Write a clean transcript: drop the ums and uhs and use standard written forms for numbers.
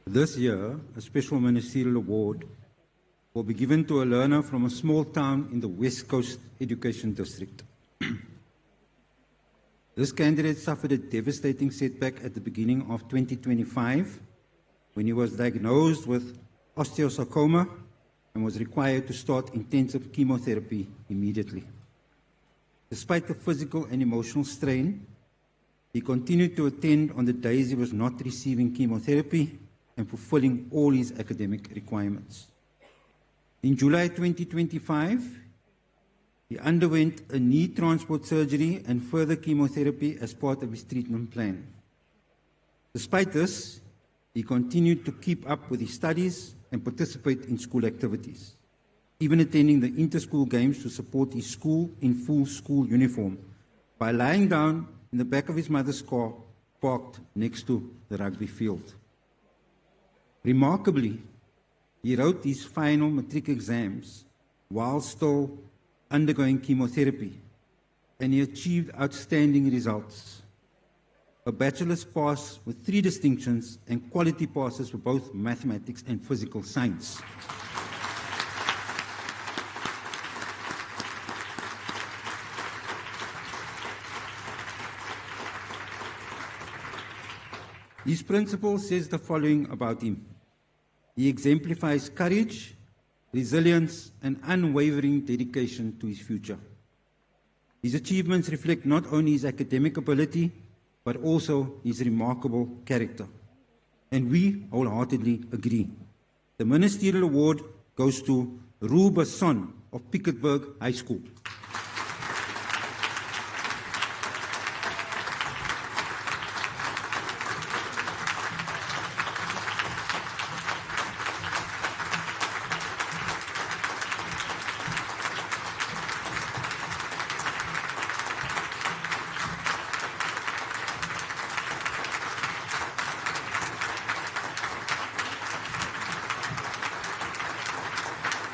This year, a special ministerial award will be given to a learner from a small town in the West Coast Education District. This candidate suffered a devastating setback at the beginning of 2025 when he was diagnosed with osteosarcoma and was required to start intensive chemotherapy immediately. Despite the physical and emotional strain, he continued to attend on the days he was not receiving chemotherapy and fulfilling all his academic requirements. In July 2025, he underwent a knee transport surgery and further chemotherapy as part of his treatment plan. Despite this, he continued to keep up with his studies and participate in school activities, even attending the inter-school games to support his school in full school uniform by lying down in the back of his mother's car parked next to the rugby field. Remarkably, he wrote his final matric exams while still undergoing chemotherapy, and he achieved outstanding results. A bachelor's pass with 3 distinctions and quality passes for both mathematics and physical science. His principal says the following about him. He exemplifies courage, resilience, and unwavering dedication to his future. His achievements reflect not only his academic ability, but also his remarkable character. And we wholeheartedly agree. The Ministerial Award goes to Rue Basson of Piketberg High School.